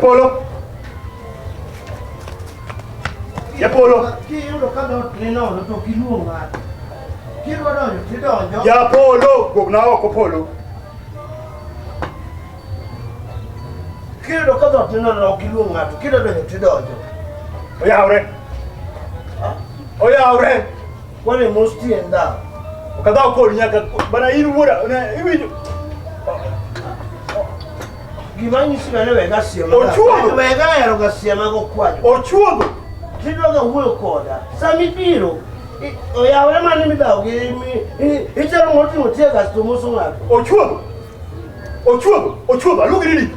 Japolo. Japolo, Gogna Copolo. Kilo kada tinana kilunga tu kilo de tidojo. Oya ore. Wale musti enda. Kada ko nyaka bana inu wura na iwi. Gimanyi sibane wega siema. Ochuodo wega yaro ga siema go kwajo. Ochuodo. Tidoga huyo koda. Samipiro. Oya ore mani mi dawo mi ichero ngoti ngotie ga stomuso ngako. Ochuodo alugiri.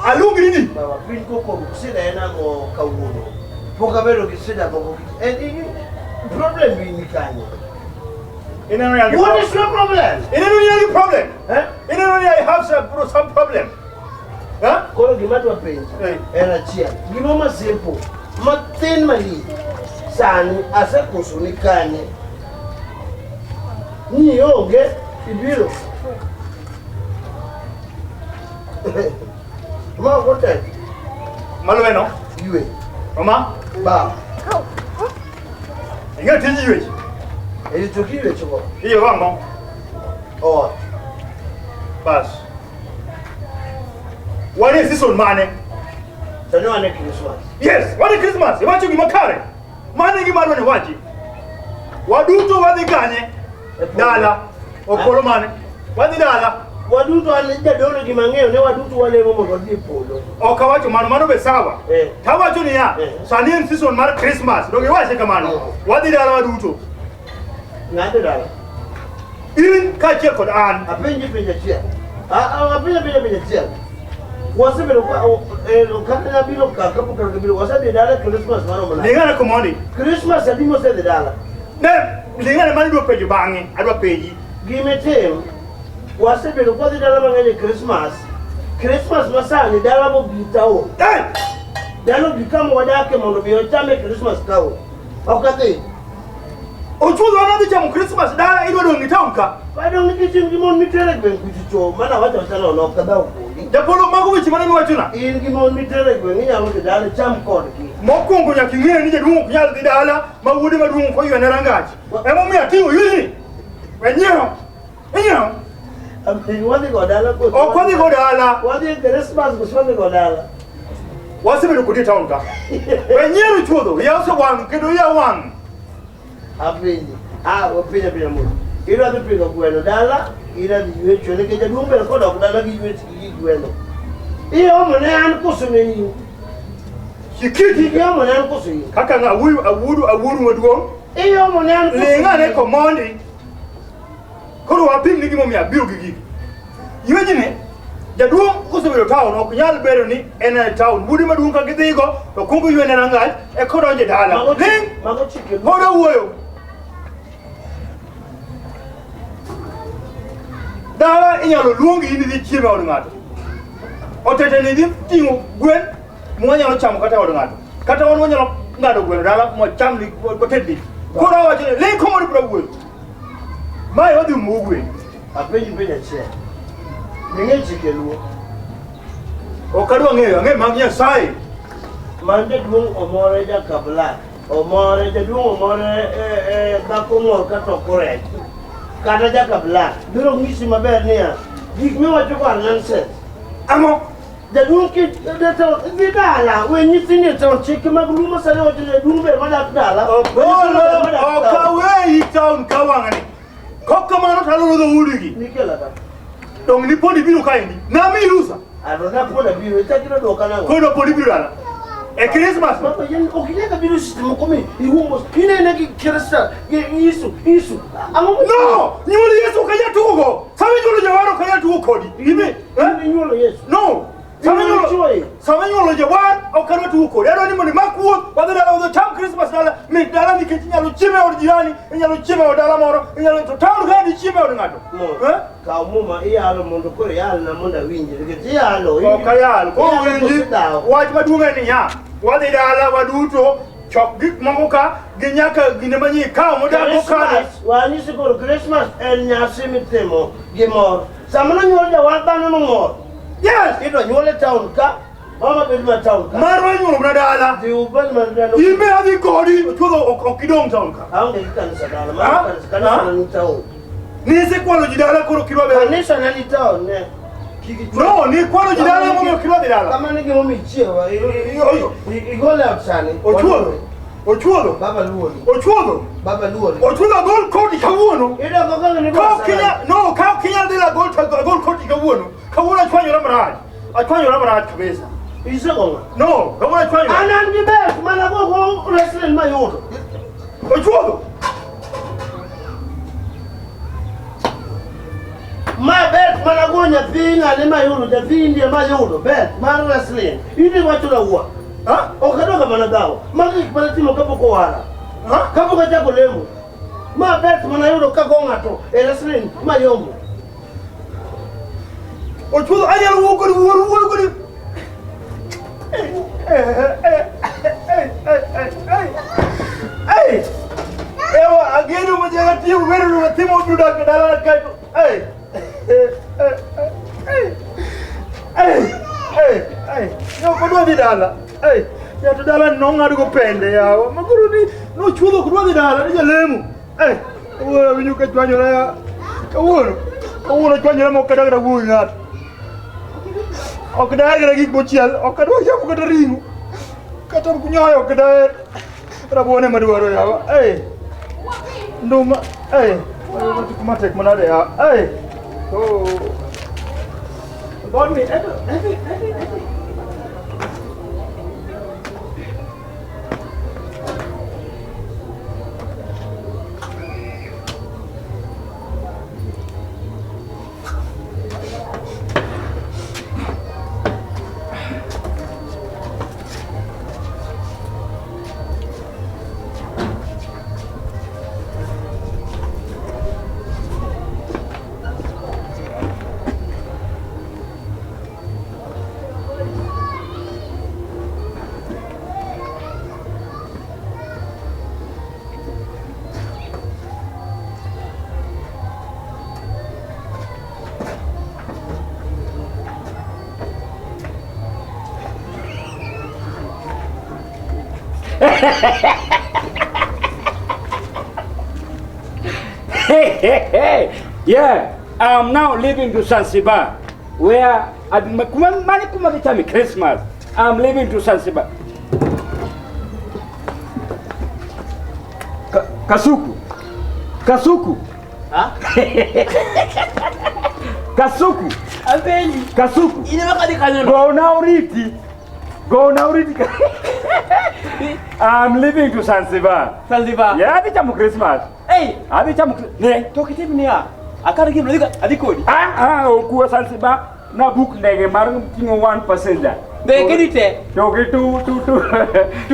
Alugiri. Baba pin koko kusida ena go kawuno. Poka bero kisida go. Problem ni kanye. What is your problem? Problem. I have some problem. Huh? Kolo gimatu wapenzi. Era chia. Gimoma simple. Matin mali. Sani ase kusunikanye. Ni yoge ibiro. Mama kote. Malweno. Yue. Mama. Ba. Inga tiji yue. Eli tukiwe choko. Iyo wango. Oh. Bas. What is this on money? Tano ane Christmas. Yes, what is Christmas? Iwacho gimakare. Mane gimaro ne wachi. Waduto wadhi kanye. Dala. Okolo mane. Wadhi dala. Waduto alija dolo gimangeo ne waduto wale momo wadhi polo. Okawacho mano be sawa. Tawacho ni ya. Sani en season mar Christmas. Doge wache kamano. Wadhi dala waduto. Ngade dala. In ka che kod an. Apenji chia. Apenji chia. Wasa belo kwa kata na bilo kakapu kakabilo wasa de dala Christmas mano mala. Lingana komoni. Christmas adimo se de dala. Ne, lingana mani do peji bangi, adwa peji. Gimetem wasa belo kwa de dala mangale Christmas masa ni dala mo bitao. Dalo bikamo wadake mono biyo chame Christmas kao. Okate. Ochuodo ana bicha Christmas dala ido do ngitaunka. Bado ngiti ngimon mitere gwen kuchicho mana wacha wasana no kadao ko. Japolo mago wichi mana miwachuna. In gimon mitere gwen nya mo dala cham kod ki. Mokongo nya kingere nije dungu kunyala di dala mawudi madungu ko yone rangaji. Emo mi atingo yuni. Wenyeho. Enyeho. Wadi go dala ko. Okwadi go dala. Wadi Christmas ko swadi go dala. Wasibe ko di taunka. Wenyeho chuodo ya so wan kedo ya wan. Apenji. Openya mo. Ira de pinga bueno dala, ira di yue chone ke ja dumbe ko da dala gi yue gi bueno. Iyo mo ne an ko so ni. Shikiti iyo mo ne an ko so yi. Kaka nga awuru maduong. Iyo mo ne an ko. Le ngane komondi. Koro wapim ni gimo mi abiro gigi. Yue jine jaduong ko so biro town ok nyal bero ni en town. Budi maduong ka gidhigo to kungu yue ne rangal e koro nje dala. Ling mago chike. Hora wuoyo. Dala inyalo luongi ini dhi chiemo od ng'ato. Otete ni dhi ting'o gwen mwanyalo chamo kata od ng'ato. Kata wan wanyalo ng'ado gweno dala mo cham li koted li. Koro wacho ni le komo ni wuoyo. Mae odhi mo gwen. Apenji penja chia. Ninge chike luo. Okadwa ng'e mag Nyasaye. Mande duong omore ja kabla. Omore ja duong omore dhako mor kata korech. Kata ja kabla. Biro ngisi maber niya. Gik miwacho ko nonsense. Amo jaduong ki di dala we nyithindo to chike mag lumo sare wacho ne duong ber madak dala okawe town kawangani kokkamano talo do wurigi nikela da dong ni podi biro kaindi na mi lusa ado na poda biro itakiro do kana ko do podi biro ala e Christmas papa yen okile ka biro system ko mi iwumo kine ne ki Christmas Yesu amo no nyolo Yesu kaya tugo sabe nyolo jawaro kaya tugo kodi ibe nyolo Yesu no Sama nyolo jawan au karo tuko. Yaro ni moni makuo wadala odo tam Christmas dala mi dala ni ketinya lo chime od jirani, nyalo chime od dala moro, nyalo to tawu gadi chime od ngato. Ka muma iyalo mondo ko yalo na monda winji. Ke yalo. O kayalo ko winji. Wach madunga ni ya. Wadi dala waduto chok gik mamuka ginyaka ginemanyi ka moda ko kana. Wani sikoro Christmas en nyasi mitemo gimor. Samana nyolo jawan bana mor. Yes, ito nyole town ka Mama bed ma town. Marwa nyulo mnadala. Di ubal ma dala. Ime adi godi chudo okidong town ka. Aunge kanisa dala. Ma kanisa ni town. Ni se kwalo jidala koro kirwa be. Kanisa na ni town ne. No, ni kwalo jidala mo kirwa be dala. Kama ni mo michewa. Igole outside. Ochuodo. Baba Luoli. Ochuodo. Baba Luoli. Ochuodo gol kodi kawuono. Ida kokanga ni Ka Kenya, no, ka Kenya de la gol kodi kawuono. Kawuono chwanyo la maraj. Achwanyo la maraj kabisa. Iso konga. No, kawuono chwanyo. Anan di bet mana go wrestling ma yodo. Ochuodo. Ma bet mana go nya pinga ni ma yodo, ja pindi ma yodo bet ma wrestling. Idi watu la uwa. Ha? Okadoka mana dawo. Magi mana timo kapo ko wala. Ha? Kapo ka jako lemo. Ma bet mana yodo ka gonga to. Wrestling ma yombo. Ochuodo anya lo wogori. Hey! Ewa ageno mjaga tiu weru na timo duda kadala kaito. Hey! No kodwa didala. Hey! Ya tudala nonga dugo pende yawa. Maguru ni no chudo kodwa didala ni jalemu. Hey! Wo winyuka chwanyo ya. Kawuono chwanyo na mokadaga wuyi ngat. Okadaga gik bochiel, okadwa chapo kata ringo. Kata kunyoyo okadaga rabone madwaro yawa. Hey! Nduma, hey! Matek manade ya. Hey! Oh! God me, Hey. Yeah, I'm now leaving to Zanzibar, where at Christmas. I'm leaving to Zanzibar. Kasuku. Ha? Kasuku. Abeli. Kasuku. Ina makadi kanyono. Go now, Riti. I'm leaving to Zanzibar. Zanzibar. Yeah, adi chamu Christmas. Hey, Adi chamu ne. tokitibu ni ya. Akari kibu liga adikodi. Okuwa Zanzibar na book ndege maru tingo 1 passenger. They get it. Toki two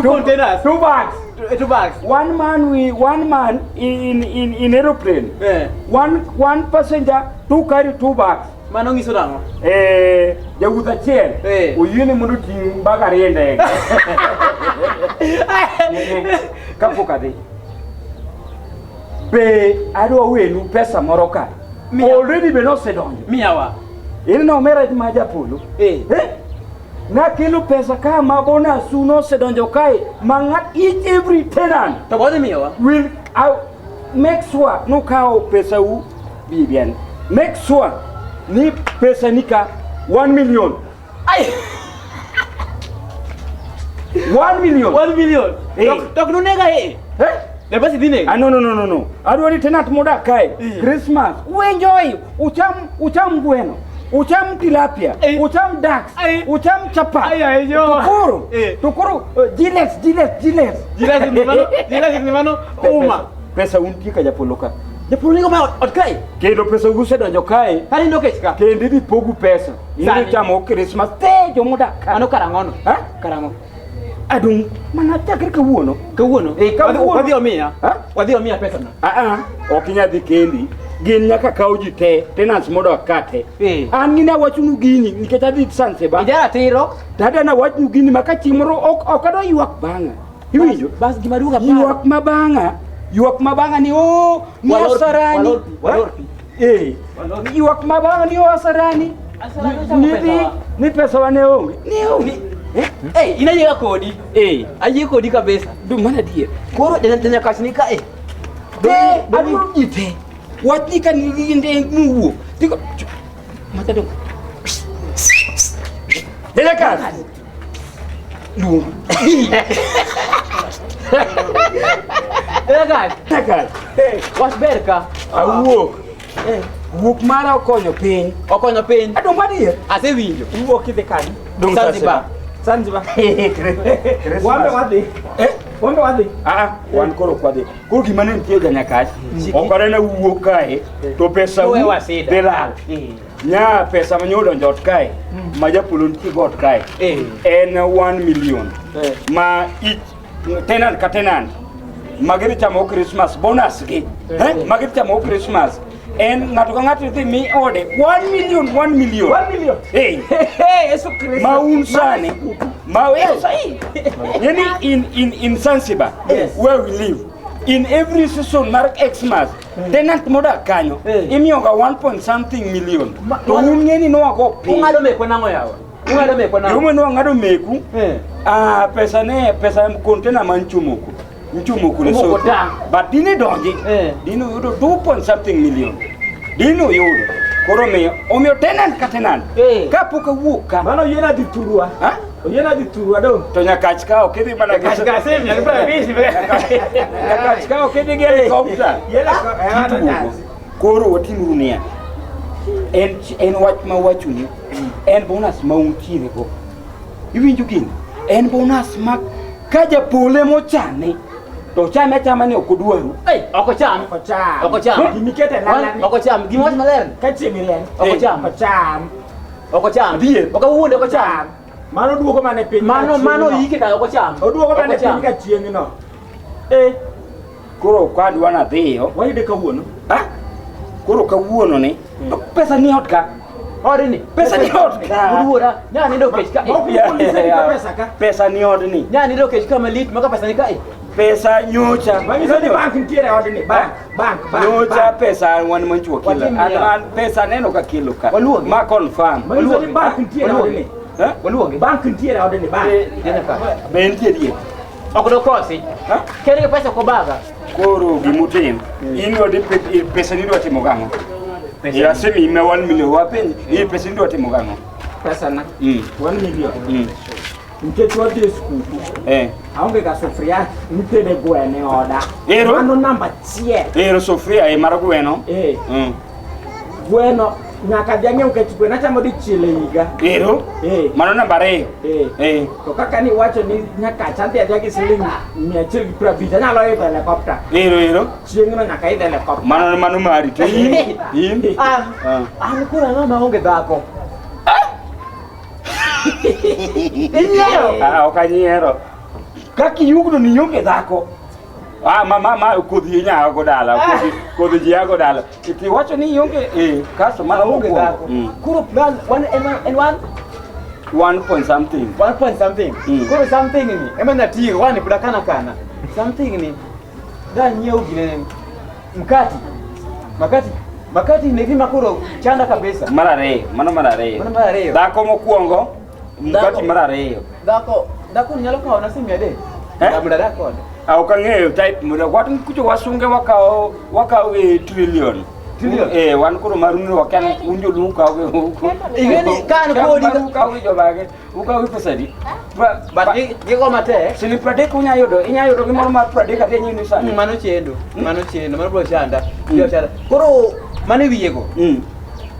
containers. 2 bags. 2 bags. One man in aeroplane. Eh. One passenger to carry 2 bags. Manongi sodango. Jawuta chair. Uyuni mundu ting bagari yende. Kapuka de. Be ado wenu pesa moroka. Already be no sedon. Miawa. Ili no mera maja pulu. Na kilo pesa kama bona suno sedonjo kai mangat each every tenant. Tabode miawa. Will make sure no kao pesa u bibian. Make sure ni pesa nika 1 million. Ay. 1 million. 1 million. Tok no nega Le basi dine. No. Adwari tenant moda kai. Christmas. We enjoy. Ucham bueno. Ucham tilapia. Ucham dax. Ucham chapa. Tukuru. Giles. Giles ni mano. Uma. Pesa untika japoloka. Japuluka ma otkai. Kendo pesa guse donjo kai. Kali ndo kechika. Kendi di pogu pesa. Ini chamo Christmas te jomoda kai. Ano karangono. Ha? Karango. Adung mana chakir kawuono. Wadhi omiya pesa na. Okinya dhi kendi. Gin nyaka kaw ji te tenants modo kate. An ngina wachunu gini nikech adhi Zanzibar. Ijara tiro. Tada na wachnu gini maka chimoro ok ado ywak banga. Iwinjo? Bas gima duga pa. Ywak mabanga ni ni asarani. Walorpi. Ywak mabanga ni asarani. Ni pesa wane onge. Ni onge. Eh, inayega kodi. Ayie kodi kabisa. Du mana dia. Koro denya kasni ka Aduh ite. Wati kan nginde nuwo. Tiko. Mata dong. Delakan. Lu. Delakan. Was berka. Awuok. Wuok mara okonyo piny. Okonyo piny. Adong madie. Asewinjo. Wuok idhi kan. Zanzibar. Zanzibar. Wambe wadhi. Wambe wadhi. Wan koro kwadhi. Koro gima ne nitie janyakach. Okore na wuok kae to pesa dhi lal. Nya pesa manyodo njot kae. Ma japolo nitie got kae. En 1 million. Ma each tenant ka tenant. Magiri chamo Christmas bonus gi. Magiri chamo Christmas. En ngato ka ngato dhi mi ode 1 million. 1 million. Hey, Eso Christmas. Maun sani. In Zanzibar, where we live, in every season mark Xmas, tenant moda kanyo, imioga 1.something million. To ungeni no ago pay. Ungado meko nango yawa. Ungado meko nango. Yume no ngado meku. Pesa container manchumuku. Nchumuku le so. But dine donji. Dino yudo 2.something million. Dino yudo. Koro me omio tenant ka tenant. Ka poka wuka. Mano yena diturua. Ha? Yena diturua do. To nyakach ka okidhi mana Kach same ya kwa bisi. nyakach ka okidhi gi helicopter. Yena Koro watimuru niya. En wach ma wachuni. En bonus ma untiere go. Iwinjo gini. En bonus ma ka japole mochane. To chame chama ni okudwaru. Okocham. Gimikete lala. Okocham. Gimos maler. Kachimiren. Okocham. Okocham. Diye. Okawuonde okocham. Mano duogo mane piny. Mano yike ka okocham. Oduogo mane piny ka chieng' no. Koro kwadwa na dhiyo. Wayude kawuono. Koro kawuono ni. Pesa ni ot ka. Odni. Pesa ni ot ka. Uduora. Nyani do kech ka. Pesa ka. Pesa ni ot ni. Nyani do kech ka malit maka pesa ni ka. Pesa nyocha. Manyiso ni bank nitiere odni. Bank. Nyocha pesa wan manchuo kila. An pesa neno ka kilo ka. Ma confirm. Manyiso ni bank nitiere odni. Waluonge. Bank nitiere odni bank. Be nitie die. Okodo kosi. Kere pesa ko baga. Koro gimutim. In yodi pesa ni dwa timo gang'o? Ya semi me 1 million wapenji. Hii pesa ni dwa timo gang'o? Pesa na 1 million. Nikech wadhi skuku. Aonge ga sufria nitede gwene oda. Mano namba 1. Sufria mar gweno. Gweno nyaka dhiang'e ukech gweno achamo dichiel e higa. Mano namba 2. To kaka ni wacho ni nyaka chande adhiagi siling 150 anyalo idho helicopter. Chieng' no nyaka idho helicopter. Mano mari to in. An kura ng'ama onge dhako. Okanyiero. Kaki yugno ni yonge dhako. Ma kodhi nya go dala, kodhi ji go dala. Iti wacho ni yonge kaso ma onge dhako. Kuro plan 1 point something. Kuro something ni. Ema na tiyo wani kudakana kana. Something ni. Da nyeu gine makati ni vima kuro chanda kabisa. Mano marare. Dhako mokuongo. Mkati marare. Dhako nyalo kawo na simu ade. Muda dhako. Okang'eyo type muda watu kucho wasunge wakao trillion. Wan kuro maruni wakan unjo luka Igeni kan kodi ka jo bage. Uka pesa di. But gigo mate. Sili pradek inyayodo gimoro mar pradek ate nyini sani. Mano chendo. Mano bro chanda. Koro mane wiyego.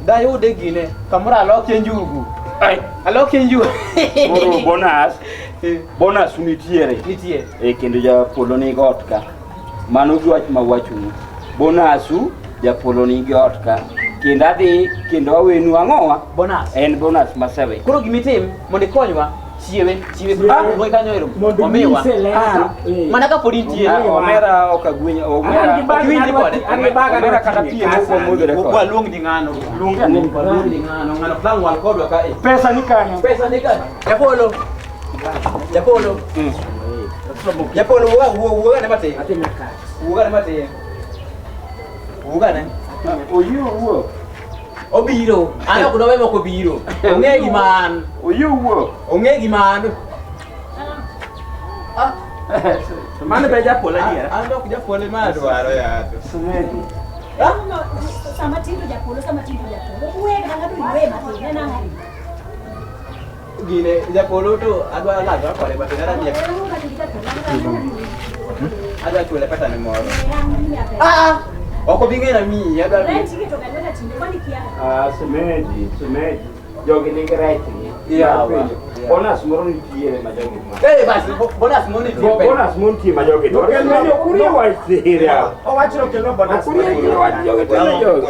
Da yude gine kamura aloke njugu. Aloke njugu. Koro bonus nitiere. Kendo japolo ni got ka. Mano wach ma wachuni. Bonusu japolo ni got ka. Kendo adhi kendo awenu ang'owa. Bonus. En bonus masawe. Koro gimitim mondo ikonywa chiewe mo kanyo ero omiwa mana ka podi nitie omera okagwinya omera omera kata pie moko modere ko luong di ngano ngano plan wal kodwa ka pesa ni kanyo Japolo wuoga ne mate wuoga ne oyo wuo Obiro. Ana kuno wewe ko biro. Onge giman. Oyuwo. Onge giman. Ah. Mane be japola dia. Ando kuja pole ma dwaro ya. Sumedi. Sama tindo japolo. Uwe kanga tu iwe mati na ngari. Gine japolo to adwa la dwa pole ba tena dia. Ada chule pata ni moro. Oko bingena mi ya dwa. Sumedi. Jogi ni great. Yeah. Bonus moro ni tiere ma jogi. Basi bonus money tipe. Bonus money ma jogi. Kuria wa siria. O wachiro kelo bonus. Kuria wa jogi tena jogi.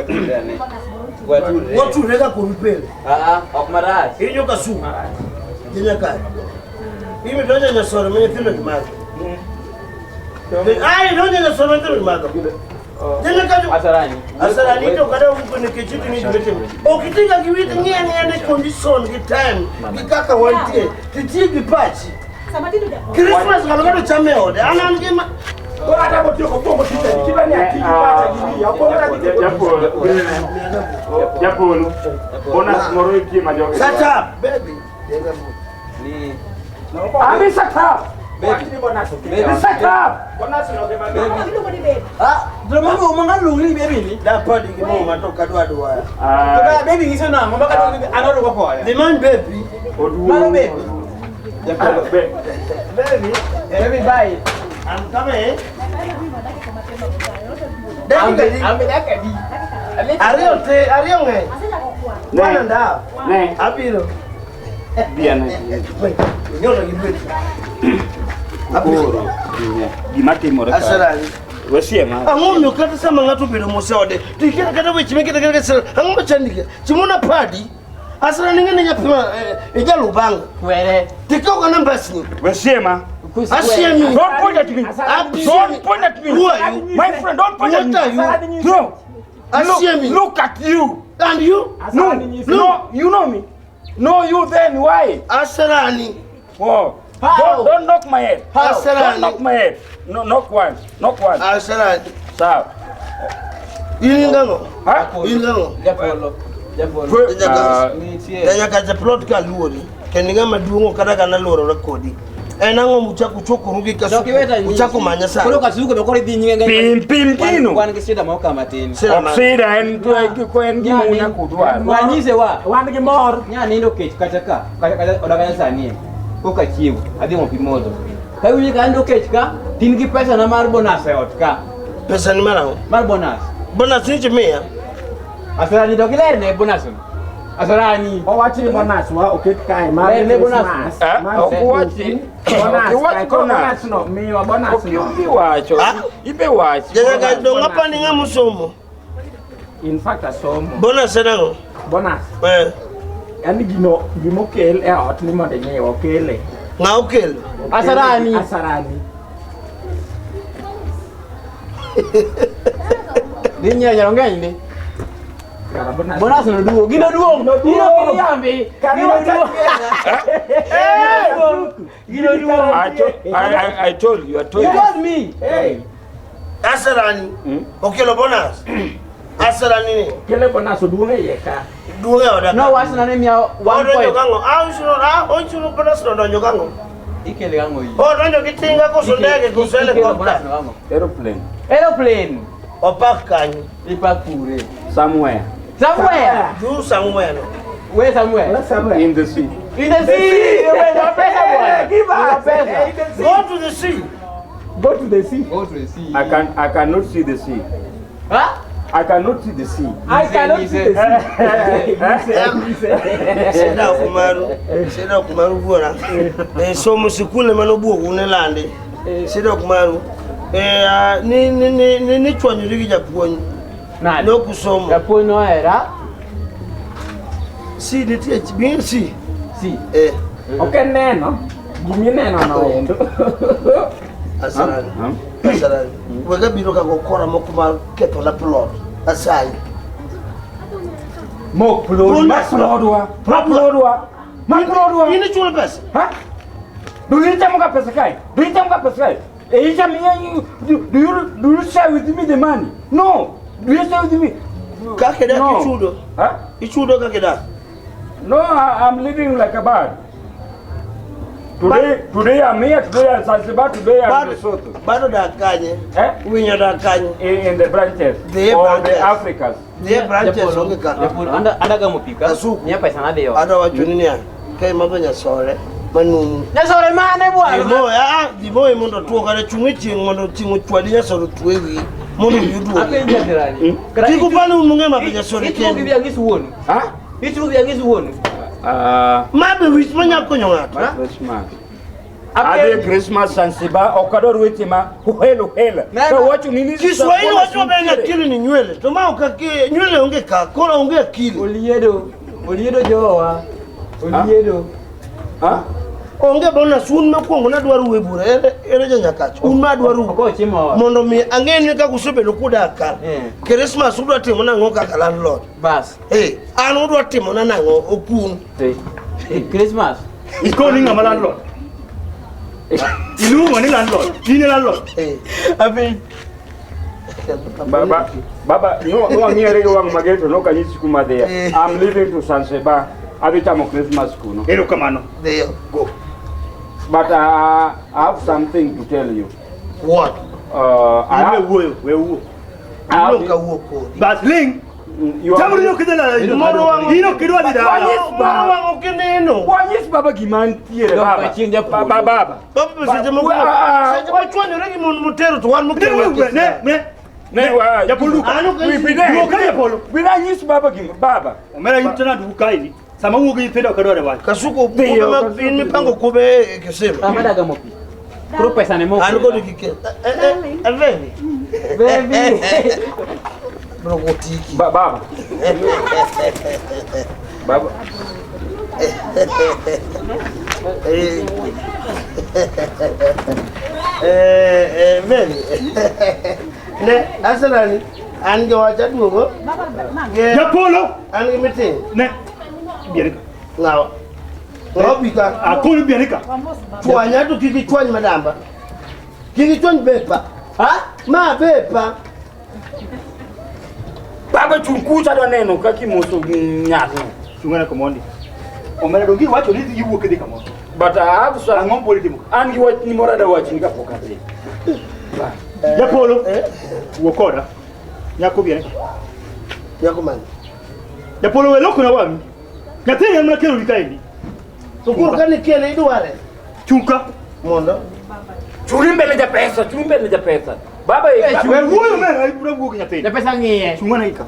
Watu unaweza kumpele. Ok maraj. Hiyo kasu. Jenya kai. Mimi ndoja nyasoro mwenye tilo kimazo. Ndoja nyasoro tilo kimazo. Jenya kai. Asarani to kada huko ni kichitu ni jimete. Okitinga kiwiti nyene condition ki time. Kikaka wantie. Titigi pachi. Sama tindo japolo. Christmas kalogado chameode. Ana ngema. Bora hata mtu kwa bongo tita kiba ni akili pata gini. Hapo Japolo. Bonus moro ipi ma jogi. Shut up, baby. Ni Abi shut up. baby. Baby shut up. Bonus no ke baby. Tindo ko di babe. Drama umangan lungli baby ni. Dapat ikimo matoka dua. Toka baby ngiso na mama ka anoro ko ko. The man baby. Malo baby. Japolo Baby. baby bye. I'm coming. Ambe dakadi. Ariyo nge. Wana nda. Ne. Abiro. Dia na. Nyono gibet. Abiro. Gima timore ka. Asarani. Wesiema. Angomyo kata sama ngatu biro mosode. Tikira kata wechi mekita kata sel. Angomyo chandike. Chimona padi. Asarani ngene nyapima ejalo banga. Kwere. Tikao kana mbasi. Wesiema. Asiemi. Don't point at me. Don't point at me. Who are you? My friend, don't point at me. What are you? No. Asiemi. Look at you. And you? No. You know me. No, you then why? Asarani. Oh. How? Don't knock my head. How? Don't knock my head. No, knock once. Knock once. Asarani. Sawa. Ilingango. Ha? Ilingango. Japolo. Ni tie. Danya kaza plot ka luori. Keninga maduongo kada kana loro rekodi. Enango muchaku choko rugi kasu. Muchaku manya sa. Kulo kasuko bekori di nyinga. Pim kino. Kwan kisida mauka matini. Opsida en kwen gimuna kudwa. Wanyise wa. Wan gi mor. Nya nindo kech kata odaganya sanie. Koka chiwo. Adhi mo pimodo. Kawinyi ka ndo kech ka tin gi pesa na mar bonus e ot ka. Pesa ni marango. Mar bonus. Bonus ni chimia. Asarani dogiler ne bonus. Asarani. Owachi bonus wa oket kai ma Ne bonus. Owachi. Bonus. Bonus no miwa bonus no. Iwacho. Ibe wacho. Danya ka do ngapa ni ngamusomo. In fact asomo. Bonus enango. Bonus. Yani gimo kel e ot ni mondo nyewo kele. Nga ukel. Asarani. Dinya nyongeng ni. Bonus no duo. Gino duo. Gino kiyambi. Gino duo. I told you. You told me. Hey. Asarani. Okelo bonus. Asarani ni. Kele bonus duonge yeka. Duonge oda. No wasna ne mia 1 point. Gango. Onchuno bonus no donyo gango. Ikele gango yi. Donyo kitinga ko sondege ko sele ko. Aeroplane. Opak kanyi. Ipak pure. Somewhere. Do somewhere. Where somewhere? In the sea. In the sea. Give us. Go to the sea. Go to the sea. Go to the sea. I cannot see the sea. Huh? I cannot see the sea. I cannot see the sea. Seda kumaru bora. So musikule manobuo unelande. Seda kumaru. Ni chwanyu ligi japuonyi. Nani? No kusomo. Japuonyi no era. Si de tie bien si. Si. Okay neno. Gimi neno no endo. Asarani. Asarani. Wega biro ka gokora mokuma keto la plot. Asai. Mok plot. Maplodwa. Ini chula pesa. Ha? Do you tell me pesa kai? Do you share with me the money? No. Do you share with me? Kake da kichudo. Huh? Ichudo kake da. No, I'm living like a bird. Today I'm here, today I'm Zanzibar, today I'm Lesotho. Bado da kanye. Winyo da kanye. In the branches or the Africas. The branches onge ka. Anda kamu pika. Nya pesa na deo. Ada wachuni ya. Kai mabanya sore. Manu. Nya sore mane bwana. Dibo imundo tuo kare chungi mondo chingu chwadi nya sore tuewi. Mondo yudu. Akenja dirani. Kiku pale umunge mabanya sore Itu ken. bibia ngisi wonu. Ha? Itu bibia ngisi wonu. Mabe wis manya konyo ngato. Christmas. Ade Christmas Zanzibar okador wetima helo. Ka wacho nini Kiswahili watu wabenya akili ni nywele. Toma ukake nywele onge ka, kola onge akili. Oliedo jowa. Oliedo. Ha? Onge bona sun makwongo na dwaru webura ere janyakacho. Un ma dwaru. Ko chimo. Mondo mi angeni ka kusebedo kuda kar. Christmas udwa timo nango kaka landlord. Bas. An udwa timo nango okun. Christmas. Ikoni ngama landlord. Ilu wani landlord. Ini landlord. Abi. Baba, no ngere wang mageto no kanyisi kumadea. I'm leaving to Zanzibar. Abitamo Christmas kuno. Ero kamano. There go. But I have something to tell you. What? I have Loka woko. Basling. you Jamuri no kidala. Moro wangu. Ino kidwa dida. Moro wangu kineno. Wanyis baba gimantiere baba. Baba. Baba pesa jamu. Sasa chwani regi mutero to wan mukero. Ya polu. We be there. Yo kaya polu. We don't use baba baba. Omera yitana dukaini. Sama wugo yipenda kadore wa. Kasuko kube mipango kube kesema. Amada gamopi. Pro pesa ne mo. Anuko dikike. Baby. Baby. Brogotiki. Baba. Baba. Baby. Ne asalani ange wacha duogo. Ya polo. Ange meeting. Ne. Bierika. Ngawa. Ngobika. Akulu bierika. Chwanya tu kiki chwanya madamba. Kiki chwanya bepa. Ha? Ma bepa. Baba chunkucha do neno kaki muso nyato. Chungana komondi. Omera dongi wacho ni yugo kidi kamondo. But I have some Angom politimo. and you watch ni morada watching ka pokate. Ya polo. Wokoda. Nyako bierika. Yako man. Ya polo we loko na wami. Ngatenya mna kero likaini. Sukuru kani kele idware. Chunka. Mondo. Chulimbele ja pesa. Baba We wuyo mena ibura wugo nyatenya. Ya pesa ngie. Chungana ika.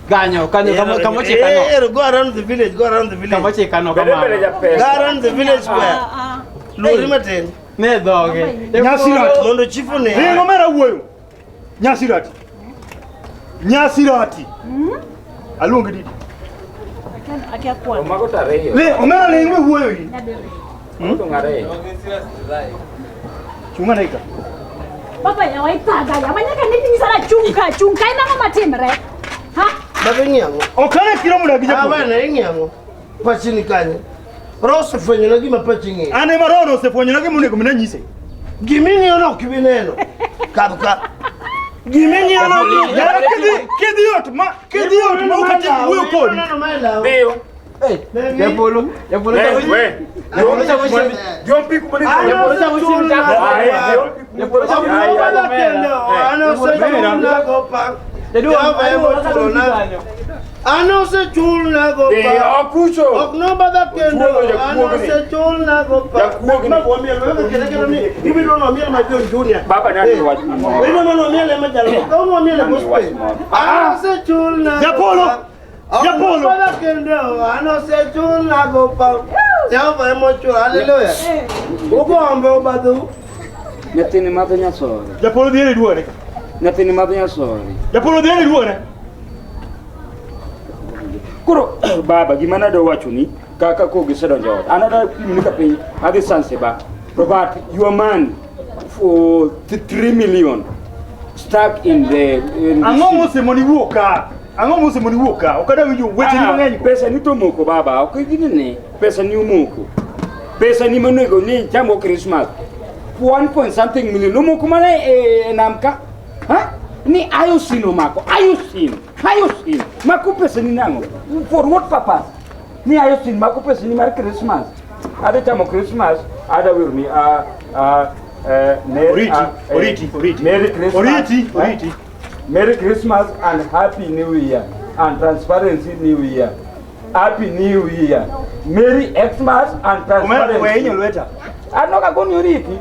Ganyo kamo chekano. Go around the village. Kamo chekano Chulimbele ja kama. Go pesa. around the village square. Lori maten. Ne doge. Nyasirati. Mondo chifu ne. Hey, omera wuyo. Nyasirati. Alungi didi. Akia kwa. Mago tareyo. Le omera le ngwe wuyo yi. Ndo ngare. Chungana ika. Papa ya waipaga ya manyaka nini sana chunka ina mama timre. Ha? Babe nyango. Okana kilo mula gija po. Abana nyango. Pachini kanye. Rose fwenye na gima pachingi. Ane marono se fonye nage mune kumina nyise. Gimini ono kibineno. Kabuka. Gimini ono Ya kidi yot ma ukati wuyo kodi. Ndio. Ya polo. We. Jompi kumani. Ano se chulna go pa. Akucho. Okno bada kendo. Ano se chulna go pa. Ma bo mi lo ke ke mi. Ibi no mi ma jo junior. Baba nani waji. Ibi no mi le ma jalo. Ko mo mi le gospel. Ano se chulna. Ya polo. Bada kendo. Ano se chulna go pa. Ya ba mo chu hallelujah. Ugo ambe obadu. Netini madanya sori. Ya polo diere duore. Netini madanya sori. Ya polo diere duore. Kuro baba gimana do wacho ni kaka ko gisedo jawat. Another nika pay adi Zanzibar. Robert, your man for 3 million stuck in the Ango mose moni woka. Okada winyo weche ni mang'eny. Pesa ni tomoko baba. Ok gini ne pesa ni umoko. Pesa ni monego ni chamo Christmas. 1 point something million umoko mane namka. Ha? Ni ayosin omako. Ayosin. Mako pesa ni nango. For what purpose? Ni ayosin mako pesa ni mar Christmas. Ada chamo Christmas. Ada wirni Merry Christmas and Happy New Year and Transparency New Year. Happy New Year. Merry Xmas and Transparency. Anoka goni oriti.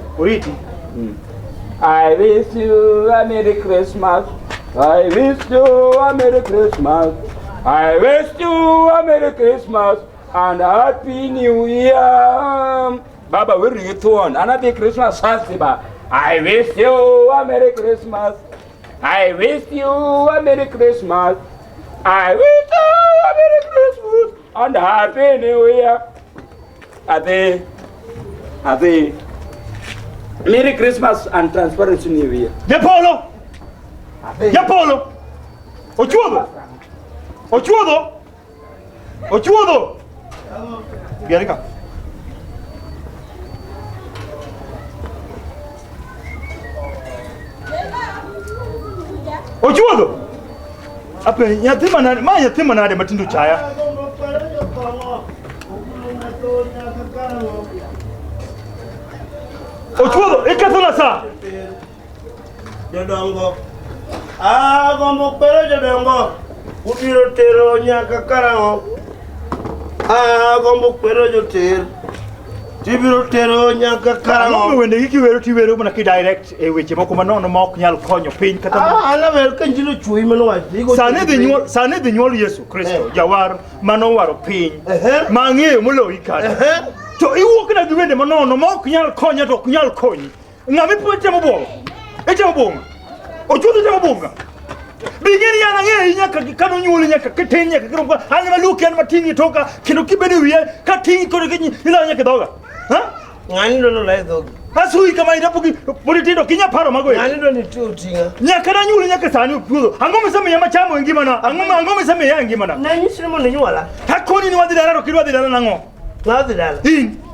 I wish you a Merry Christmas. I wish you a Merry Christmas. I wish you a Merry Christmas and Happy New Year. Baba, we ring it on. Another Christmas festival. I wish you a Merry Christmas. I wish you a Merry Christmas. I wish you a Merry Christmas and Happy New Year. Ade. Merry Christmas and Transparency New Year. Yapolo. Ochuodo. Biarika. Ochuodo. Ape yatima na de matindo chaya. Ochuodo, ikatona sa. Jodongo. Gombo pero jodongo. Ubiro tero nyaka karango. Gombo pero joter. Tibiro tero nyaka karango. Mo wende iki wero tiwero mana ki direct e weche moko manono ma ok nyal konyo piny kata ana wer kanjilo chuoi mano wach. Sane dhi nyuol Yesu Kristo jawar mano waro piny. Mang'eyo moloyi kata. To iwuok na gi wende manono ma ok nyal konya to ok nyal konyi. Ng'ami po temo bongo. Temo bongo. Ochuodo temo bongo. Bingeni yana ng'eyi nyaka kano nyuoli nyaka kitin nyaka kirom ka an maluki an matingi toka kendo kibedo wiye ka tingi kod kinyi ila nyaka dhoga. Ng'ani dono lai dhoga. Asui kama idapoki politindo kinya paro magoyo. Ng'ani doni tu tinga. Nyaka na nyuoli nyaka sani ochuodo. Ang'o miseme yama chamo ngimana? Ang'o miseme ya ngimana? Na nyisi mo ne nyuola. Hakoni ni wadhi dala to kidwa dhi dala nang'o? Ng'adhi dala.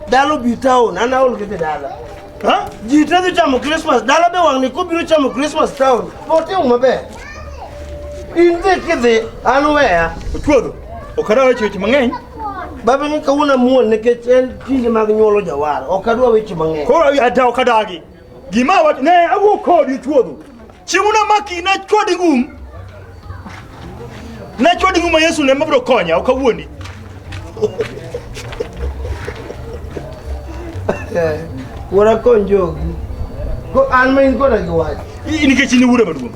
Dalo bitao na naol kete dala. Ha? Jita dhi chamo Christmas. Dala be wang ni ko biro chamo Christmas town. Pote maber. Inde kidhi anu wea. Ochuodo. Okara weche mang'eny. Baba ni kauna muol nikech en tije mag nyuolo jawar. Okadwa weche mang'eny. Koro ata okadagi. Gima wach ne awuo kodi Ochuodo. Chieng'una maki na chwadi ngum. Na chwadi ngum Yesu ne mabro konya okawuoni. Wara konjogi. Ko an main koda gi wach. Nikech ni wuode maduong'.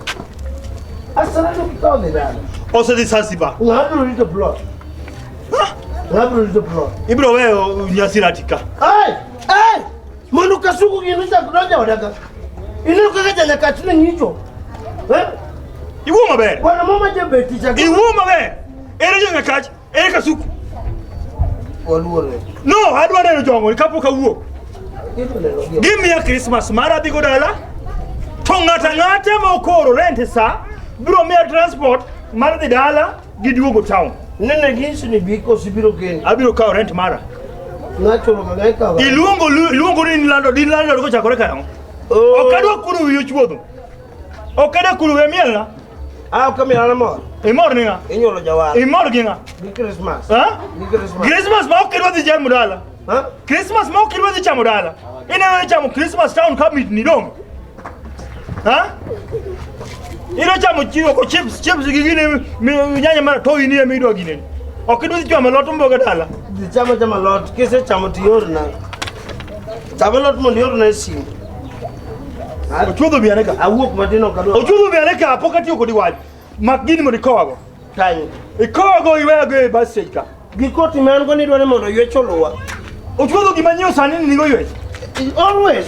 Asana to kitodhi dala. Osedhi Zanzibar. Ng'abro rito plot. Ng'abro rito plot. Ibro weyo Nyasira tika. Manu kasuku gino cha kudoja wadaka. Ino kaka janya katine ngicho. Iwuo maber. Bwana mama jebe ticha. Iwuo maber. Ere jo nyakach, ere kasuku. Waluore. No, adwa neno jongo kapok awuok. Give me a Christmas mara dhi go dala. To ng'ata ma okoro rent sa biro miya transport mar dhi dala gi duogo town. Nene ginsi ni biko sibiro geni. Abiro kawo rent mara. Nacho magai kawa. Iluongo ni landlord ko chakore kanyo. Okadwa kuru wiyo Chuodho. Okadwa kuru we mielna. Kamera na mor. Imor ni nga. Inyolo jawar. Imor gi nga. Gi Christmas. Gi Christmas. Christmas ma okidwa dhi jamo dala. Christmas ma okidwa dhi chamo dala. Ine chamo Christmas town ka mit ni dong. Ine chamo chiwo ko chips gi gine nyanya mara to ini emi do gine. Okidwa dhi chamo lot mboga dala. Di chama lot kise chamo tiyor na. Chamo lot mo yor na sim. Ochuodho bi aneka. Awuok matino kadwa. Ochuodho bi aneka apoka tiyo kodi wach. Mak gini mo dikowago. Kanyo. Ikowago iweyago e bus stage ka. Gikoti man go ni dwani mondo ywe choluwa. Ochuodho gima nyiewo sani ni go ywe. Always.